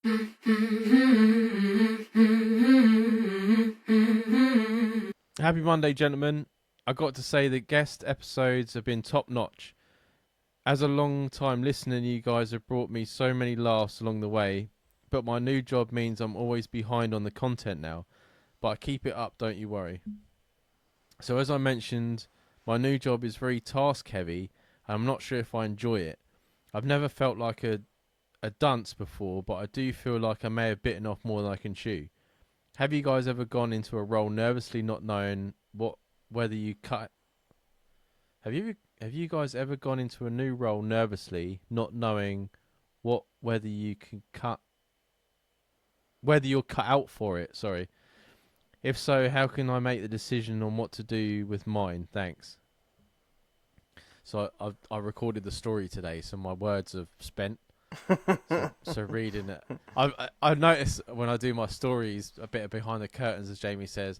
Happy Monday, gentlemen. I got to say the guest episodes have been top notch. As a long time listener, you guys have brought me so many laughs along the way, but my new job means I'm always behind on the content now. But I keep it up, don't you worry. So as I mentioned, my new job is very task heavy, and I'm not sure if I enjoy it. I've never felt like a dunce before, but I do feel like I may have bitten off more than I can chew. Have you guys ever gone into a role nervously not knowing whether you cut? Have you guys ever gone into a new role nervously not knowing whether you can cut whether you're cut out for it? Sorry. If so, how can I make the decision on what to do with mine? Thanks. So I recorded the story today, so my words have spent. So reading it, I notice when I do my stories a bit of behind the curtains, as Jamie says,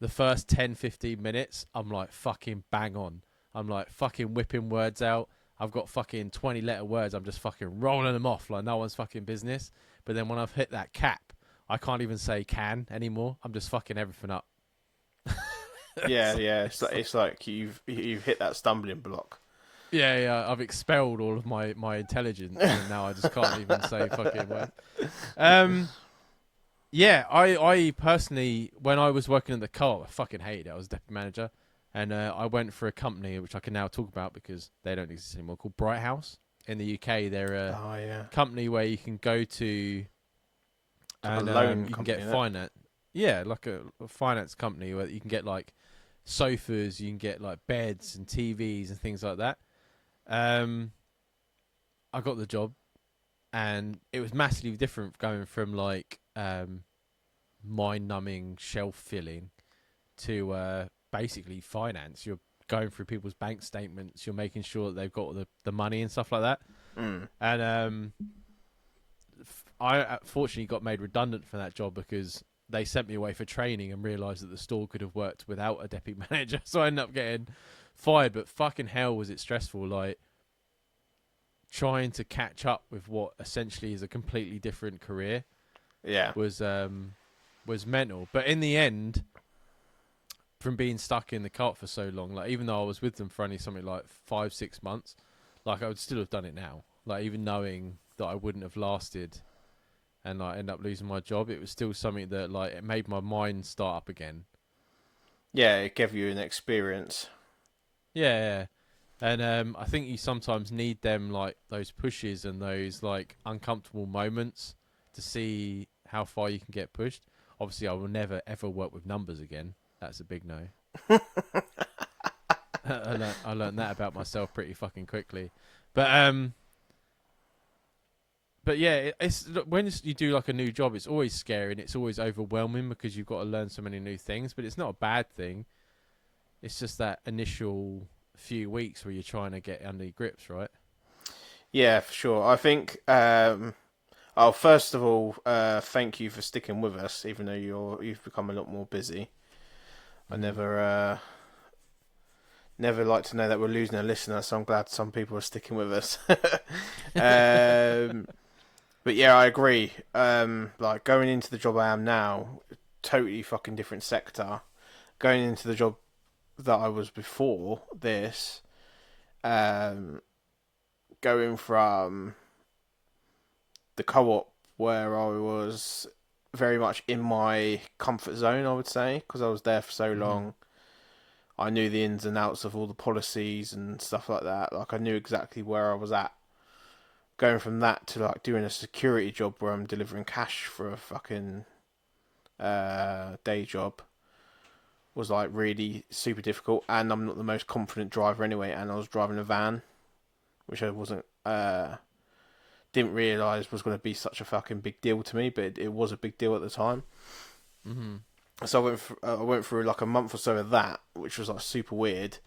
the first 10-15 minutes, I'm like fucking bang on. I'm like fucking whipping words out. I've got fucking 20-letter words. I'm just fucking rolling them off like no one's fucking business. But then when I've hit that cap, I can't even say can anymore. I'm just fucking everything up. Yeah, yeah. It's like you've hit that stumbling block. Yeah. I've expelled all of my intelligence, and now I just can't even say fucking words. Yeah, I personally, when I was working at the co-op, I fucking hated it. I was deputy manager, and I went for a company which I can now talk about because they don't exist anymore, called Bright House in the UK. They're a Oh yeah, company where you can go to it's like a and loan you can company, get isn't it? finance. Yeah, like a finance company where you can get like sofas, you can get like beds and TVs and things like that. Um, I got the job, and it was massively different going from like mind-numbing shelf filling to basically finance. You're going through people's bank statements. You're making sure that they've got the money and stuff like that. Mm. And I fortunately got made redundant from that job because they sent me away for training and realised that the store could have worked without a deputy manager. So I ended up getting fired. But fucking hell was it stressful. Like trying to catch up with what essentially is a completely different career Yeah, was mental. But in the end, from being stuck in the cart for so long, like even though I was with them for only something like 5-6 months, like I would still have done it now. Like even knowing that I wouldn't have lasted and like end up losing my job, it was still something that like it made my mind start up again. yeah. It gave you an experience. Yeah. And I think you sometimes need them like those pushes and those like uncomfortable moments to see how far you can get pushed. Obviously, I will never ever work with numbers again. That's a big no. I learned that about myself pretty fucking quickly. But yeah, it's when you do like a new job, it's always scary and it's always overwhelming because you've got to learn so many new things. But it's not a bad thing. It's just that initial few weeks where you're trying to get under your grips, right? Yeah, for sure. I think. Oh, first of all, thank you for sticking with us, even though you've become a lot more busy. I Mm. never like to know that we're losing a listener, so I'm glad some people are sticking with us. um, but yeah, I agree. Like going into the job I am now, totally fucking different sector. Going into the job that I was before this, um, going from the co-op where I was very much in my comfort zone, I would say, because I was there for so Mm-hmm. long. I knew the ins and outs of all the policies and stuff like that. Like I knew exactly where I was at. Going from that to like doing a security job where I'm delivering cash for a fucking day job was like really super difficult. And I'm not the most confident driver anyway. And I was driving a van, which I wasn't didn't realise was going to be such a fucking big deal to me, but it was a big deal at the time. Mm-hmm. So I went through like a month or so of that, which was like super weird,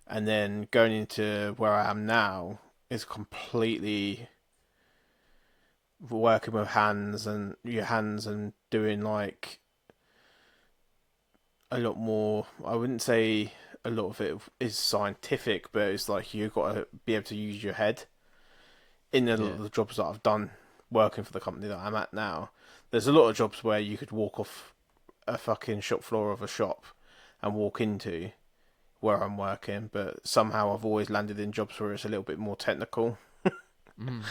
and then going into where I am now is completely working with hands and doing like a lot more. I wouldn't say a lot of it is scientific, but it's like you got to be able to use your head in a lot Yeah. of the jobs that I've done working for the company that I'm at now. There's a lot of jobs where you could walk off a fucking shop floor of a shop and walk into where I'm working, but somehow I've always landed in jobs where it's a little bit more technical. Mm.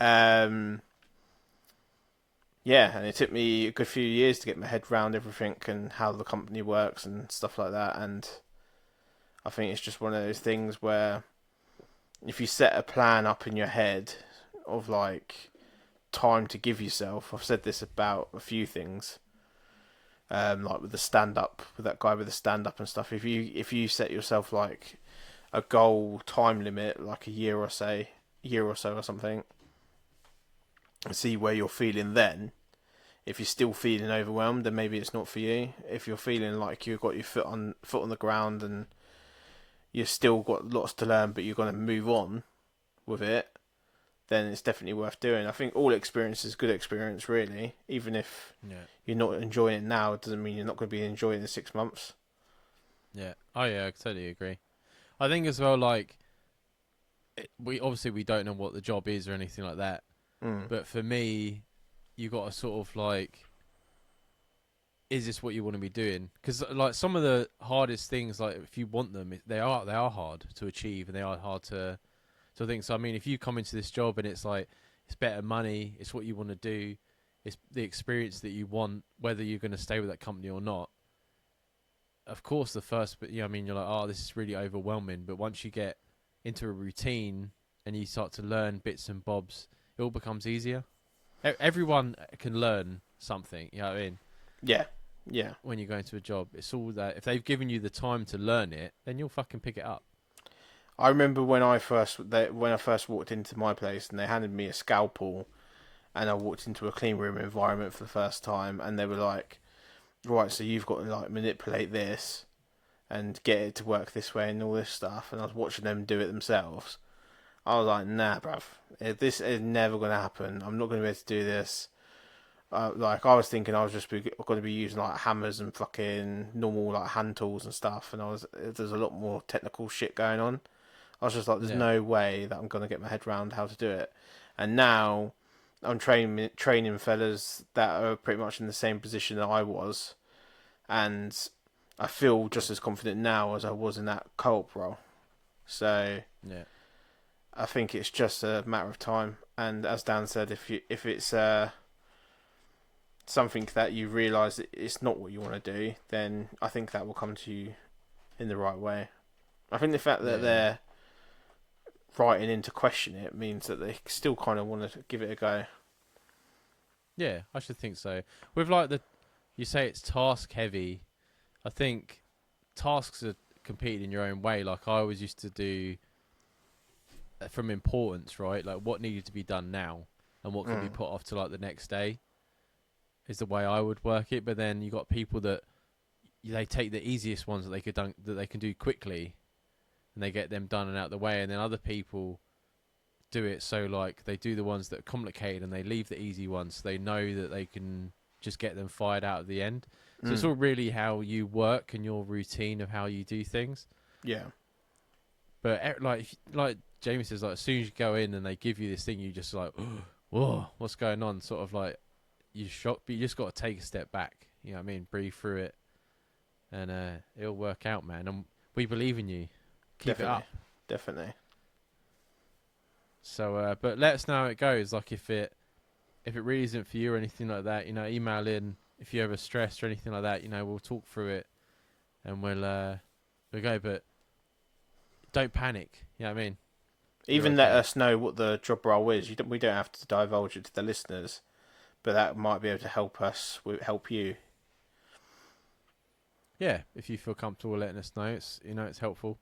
Um, yeah, and it took me a good few years to get my head around everything and how the company works and stuff like that. And I think it's just one of those things where if you set a plan up in your head of like time to give yourself, I've said this about a few things, like with the stand up, with that guy with the stand up and stuff. If you set yourself like a goal time limit, like a year or so or something, and see where you're feeling then. If you're still feeling overwhelmed, then maybe it's not for you. If you're feeling like you've got your foot on the ground and you've still got lots to learn, but you're going to move on with it, then it's definitely worth doing. I think all experience is good experience, really. Even if Yeah. you're not enjoying it now, it doesn't mean you're not going to be enjoying it in 6 months. Yeah. Oh yeah, I totally agree. I think as well, like we don't know what the job is or anything like that. Mm. But for me, you got to sort of like, is this what you want to be doing? Because like some of the hardest things, like if you want them, they are hard to achieve and they are hard to think. So I mean, if you come into this job and it's like it's better money, it's what you want to do, it's the experience that you want, whether you're going to stay with that company or not. Of course, the first, but I mean, you're like, oh, this is really overwhelming. But once you get into a routine and you start to learn bits and bobs, it all becomes easier. Everyone can learn something. You know what I mean? Yeah, yeah. When you go into a job, it's all that if they've given you the time to learn it, then you'll fucking pick it up. I remember when I first walked into my place and they handed me a scalpel and I walked into a clean room environment for the first time and they were like, right, so you've got to like manipulate this and get it to work this way and all this stuff. And I was watching them do it themselves. I was like, nah, bruv, this is never going to happen. I'm not going to be able to do this. Like, I was thinking I was just going to be using like hammers and fucking normal like hand tools and stuff. And there's a lot more technical shit going on. I was just like, there's Yeah, no way that I'm going to get my head around how to do it. And now I'm training fellas that are pretty much in the same position that I was. And I feel just as confident now as I was in that co-op role. So yeah, I think it's just a matter of time. And as Dan said, if it's something that you realise that it's not what you want to do, then I think that will come to you in the right way. I think the fact that yeah, they're writing in to question it means that they still kind of want to give it a go. yeah. I should think so. With like you say it's task heavy. I think tasks are competed in your own way. Like I always used to do from importance, right? Like what needed to be done now and what could be Mm. put off to like the next day is the way I would work it. But then you got people that they take the easiest ones that they can do quickly, and they get them done and out the way. And then other people do it so like they do the ones that are complicated and they leave the easy ones so they know that they can just get them fired out at the end. So it's Mm. all really how you work and your routine of how you do things. Yeah, But like Jamie says, like as soon as you go in and they give you this thing, you just like, whoa, what's going on? Sort of like you're shocked, but you just got to take a step back. You know what I mean? Breathe through it, and it'll work out, man. And we believe in you. Keep it definitely, up. definitely. So, but let us know how it goes. Like if it really isn't for you or anything like that, email in if you're ever stressed or anything like that. We'll talk through it and we'll go. But don't panic. You know what I mean? You're Even let okay. us know what the job role is. We don't have to divulge it to the listeners, but that might be able to help us. Help you. Yeah, if you feel comfortable letting us know, it's helpful.